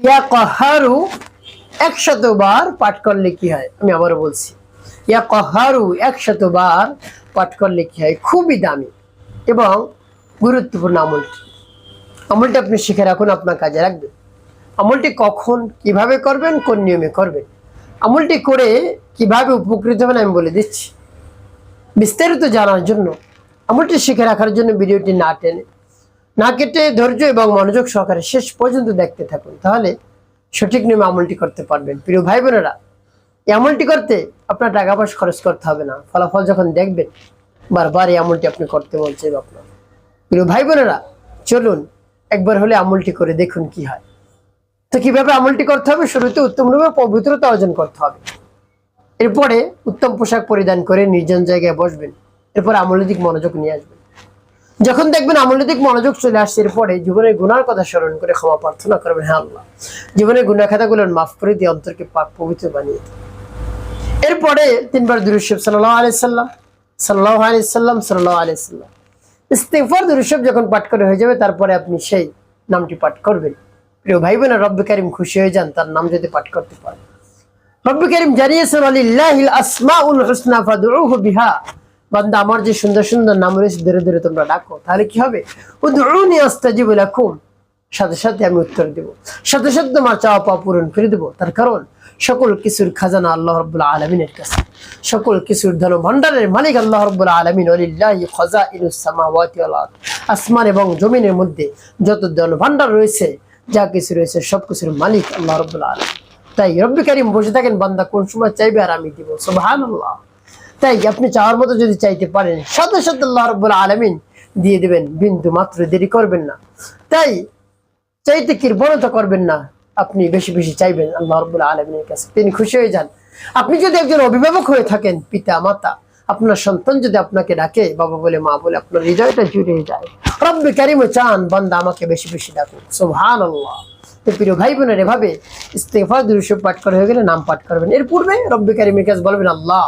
ইয়া কাহারু 100 বার পাঠ করলে কি হয়? আমি আবারও বলছি, ইয়া কাহারু 100 বার পাঠ করলে কি হয়? খুবই দামি এবং গুরুত্বপূর্ণ আমলটি আপনি শিখে রাখুন, আপনার কাজে রাখবেন। আমলটি কখন কিভাবে করবেন, কোন নিয়মে করবেন, আমলটি করে কিভাবে উপকৃত হবেন আমি বলে দিচ্ছি। বিস্তারিত জানার জন্য, আমলটি শিখে রাখার জন্য ভিডিওটি না টেনে না কেটে ধৈর্য এবং মনোযোগ সহকারে শেষ পর্যন্ত দেখতে থাকুন, তাহলে সঠিক নিয়মে আমলটি করতে পারবেন। প্রিয় ভাই বোনেরা, এই আমলটি করতে আপনার টাকা পয়সা খরচ করতে হবে না। ফলাফল যখন দেখবেন বারবার এই আমলটি আপনি করতে বলছে আপনার। প্রিয় ভাই বোনেরা, চলুন একবার হলে আমলটি করে দেখুন কি হয়। তো কিভাবে আমলটি করতে হবে? শুরুতে উত্তমরূপে পবিত্রতা অর্জন করতে হবে। এরপরে উত্তম পোশাক পরিধান করে নির্জন জায়গায় বসবেন। এরপর আমলের দিক মনোযোগ নিয়ে আসবেন। যখন দেখবেন আমলের দিক মনোযোগ চলে আসছে, এরপরে জীবনের গুনার কথা স্মরণ করে ক্ষমা প্রার্থনা করবেন। হ্যাঁ আল্লাহ, জীবনের গুনাহ খাতাগুলো মাফ করে দিয়ে অন্তরকে পাক পবিত্র বানিয়ে দিন। এরপরে 3 বার দুরূদ শরীফ সাল্লাল্লাহু আলাইহি সাল্লাম, সাল্লাল্লাহু আলাইহি সাল্লাম, সাল্লাল্লাহু আলাইহি সাল্লাম ইস্তিগফার দুরূদ শরীফ যখন পাঠ করে হয়ে যাবে, তারপরে আপনি সেই নামটি পাঠ করবেন। প্রিয় ভাই বোনেরা, রব্বে কারীম খুশি হয়ে যান তার নাম যদি পাঠ করতে পারেন। রব্বে কারীম জানিয়েছেন, ওয়ালিল্লাহিল আসমাউল হুসনা ফাদউহু বিহা। বান্দা, আমার যে সুন্দর সুন্দর নাম রয়েছে ধরে ধরে তোমরা ডাকো, তাহলে কি হবে? উদউনি আস্তাজিব লাকুম, সাথে সাথে আমি উত্তর দেব, সাথে সাথে তোমার চাওয়া পাওয়া পূরণ করে দেবো। তার কারণ সকল কিছুর খাজানা আল্লাহ রাব্বুল আলামিনের কাছে, সকল কিছুর ধন ভান্ডারের মালিক আল্লাহ রাব্বুল আলামিন। ওয়ালিল্লাহি খাজাইনুস সামাওয়াতি ওয়াল আরদ, আসমান এবং জমিনের মধ্যে যত ধন ভান্ডার রয়েছে, যা কিছু রয়েছে সবকিছুর মালিক আল্লাহ রাব্বুল আলামিন। তাই রব্বে কারীম বসে থাকেন, বান্দা কোন সময় চাইবে আর আমি দিব। সুবহানাল্লাহ। তাই আপনি চাওয়ার মতো যদি চাইতে পারেন, সাথে সাথে আল্লাহ রাব্বুল আলামিন দিয়ে দিবেন, বিন্দু মাত্র দেরি করবেন না। তাই চাইতে কৃপণতা করবেন না, আপনি বেশি বেশি চাইবেন আল্লাহ রাব্বুল আলামিনের কাছে, তিনি খুশি হয়ে যান। আপনি যদি একজন অভিভাবক হয়ে থাকেন, পিতা মাতা, আপনার সন্তান যদি আপনাকে ডাকে বাবা বলে, মা বলে, আপনার হৃদয়টা জুড়ে যায়। রব্বে কারীম চান বান্দা আমাকে বেশি বেশি ডাকুক। সুবহানাল্লাহ। তো প্রিয় ভাই বোনের, এভাবে ইস্তিগফার দুরূদ শরীফ পাঠ করা হয়ে গেলে নাম পাঠ করবেন। এর পূর্বে রব্বে কারীমের কাছে বলবেন, আল্লাহ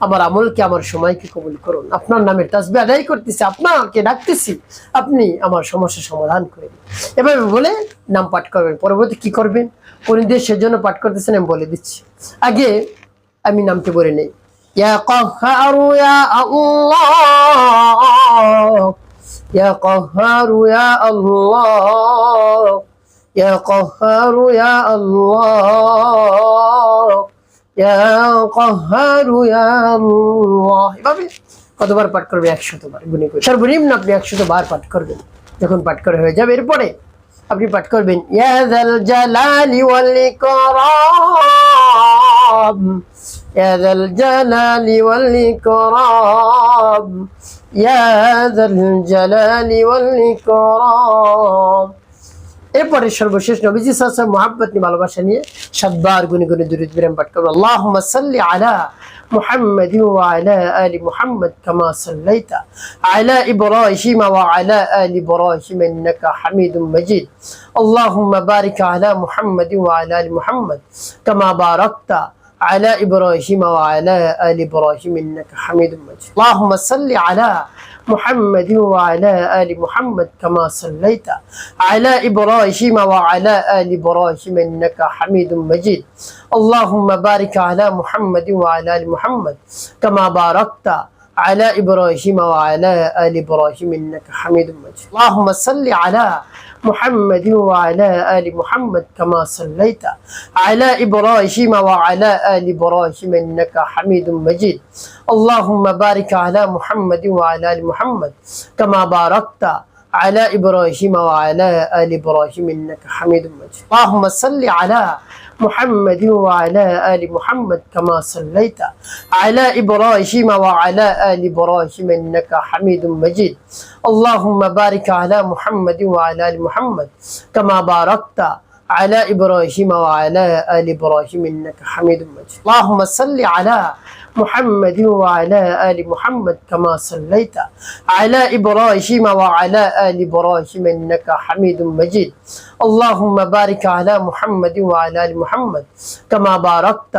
আমার আমলকে, আমার সময়কে কবুল করুন। আপনার নামের তাসবিহ আদায় করতেছি, আপনাকে ডাকতেছি, আপনি আমার সমস্যার সমাধান করে দিন। এভাবে বলে নাম পাঠ করবেন। পরবর্তী কি করবেন, কোন দেশের জন্য পাঠ করতেছেন আমি বলে দিচ্ছি। আগে আমি নামটি বলে নেই। ইয়া কাহ্হারু ইয়া আল্লাহ, ইয়া কাহ্হারু ইয়া আল্লাহ, ইয়া কাহ্হারু ইয়া আল্লাহ, ইয়া কাহ্হারু ইয়া আল্লাহ। এভাবে কতবার পাঠ করবে? 100 বার গুনে করে। সর্বনিম্ন আপনি 100 বার পাঠ করবেন। যখন পাঠ করে হয়ে যাবে, এরপরে আপনি পাঠ করবেন, ইয়া যাল জালালি ওয়াল ইকরাম, ইয়া যাল জালালি ওয়াল ইকরাম, ইয়া যাল জালালি ওয়াল ইকরাম। এরপরে সর্বশেষ নবীজি সাল্লাল্লাহু আলাইহি ওয়াসাল্লাম মুহাব্বত নিয়ে, ভালোবাসা নিয়ে 7 বার গুনে গুনে দুরূদ বিরাম পাঠ করবেন। আল্লাহুম্মা সাল্লি আলা মুহাম্মাদি ওয়া আলা আলি মুহাম্মাদ কামা সাল্লাইতা আলা ইব্রাহিম ওয়া আলা আলি ইব্রাহিম ইন্নাকা হামিদুম মাজিদ। আল্লাহুম্মা বারিক আলা মুহাম্মাদি ওয়া আলা আলি মুহাম্মাদ কামা বারাকতা আলা ইব্রাহিম ওয়া আলা আলি ইব্রাহিম ইন্নাকা হামিদুম মাজিদ। আল্লাহুম্মা সাল্লি আলা محمد وعلى آل محمد كما صليت على إبراهيم وعلى آل إبراهيم إنك حميد مجيد. اللهم بارك على محمد وعلى آل محمد كما باركت على إبراهيم وعلى آل إبراهيم إنك حميد مجيد. اللهم صل على محمد وعلى آل محمد كما صليت على إبراهيم وعلى آل إبراهيم إنك حميد مجيد. اللهم بارك على محمد وعلى آل محمد كما باركت على إبراهيم وعلى آل إبراهيم إنك حميد مجيد. اللهم صل على محمد وعلى آل محمد كما صليت على إبراهيم وعلى آل إبراهيم إنك حميد مجيد. اللهم بارك على محمد وعلى آل محمد كما باركت على إبراهيم وعلى آل إبراهيم إنك حميد مجيد. اللهم صل على محمد وعلى آل محمد كما صليت على إبراهيم وعلى آل إبراهيم إنك حميد مجيد. اللهم بارك على محمد وعلى آل محمد كما باركت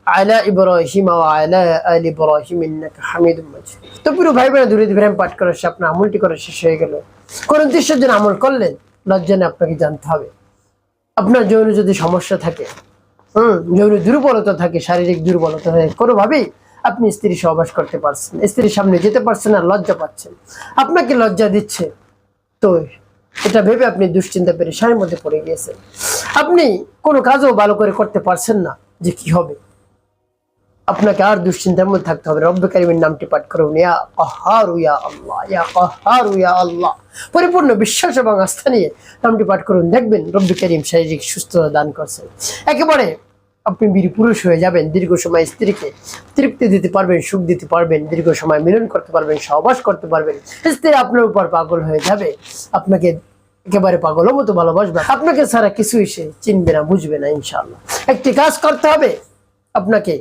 على إبراهيم وعلى آل إبراهيم إنك حميد مجيد. তো প্রিয় ভাই বোনেরা, দুরূদ ইব্রাহিম পাঠ করার শেষে আপনার আমলটি করা শেষ হয়ে গেল। কোন উদ্দেশ্যের জন্য আমল করলেন, লজ্জা নেই আপনাকে জানতে হবে। আপনার যৌন যদি সমস্যা থাকে, যৌন দুর্বলতা থাকে, শারীরিক দুর্বলতা থাকে, কোনোভাবেই আপনি স্ত্রী সহবাস করতে পারছেন, স্ত্রীর সামনে যেতে পারছেন না, লজ্জা পাচ্ছেন, আপনাকে লজ্জা দিচ্ছে, তো এটা ভেবে আপনি দুশ্চিন্তা পেরেশানির মধ্যে পড়ে গিয়েছেন। আপনি কোনো কাজও ভালো করে করতে পারছেন না যে কি হবে। আপনাকে আর দুশ্চিন্তার মধ্যে থাকতে হবে। রব্বে কারিমের নামটি পাঠ করুন, ইয়া কাহ্হারু ইয়া আল্লাহ, ইয়া কাহ্হারু ইয়া আল্লাহ। পরিপূর্ণ বিশ্বাস এবং আস্থা নিয়ে নামটি পাঠ করুন, দেখবেন রব্বে কারিম শারীরিক সুস্থতা দান করছেন। একেবারে আপনি বীর পুরুষ হয়ে যাবেন, দীর্ঘ সময় স্ত্রীকে তৃপ্তি দিতে পারবেন, সুখ দিতে পারবেন, দীর্ঘ সময় মিলন করতে পারবেন, সহবাস করতে পারবেন। স্ত্রী আপনার উপর পাগল হয়ে যাবে, আপনাকে একেবারে পাগলের মতো ভালোবাসবে, আপনাকে ছাড়া কিছুই সে চিনবে না, বুঝবে না। ইনশাআল্লাহ একটি কাজ করতে হবে, আপনাকে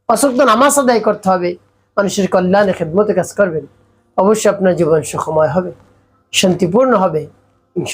5 ওয়াক্ত নামাজ আদায় করতে হবে, মানুষের কল্যাণে খেদমতে কাজ করবেন, অবশ্যই আপনার জীবন সুখময় হবে, শান্তিপূর্ণ হবে ইনশাআল্লাহ।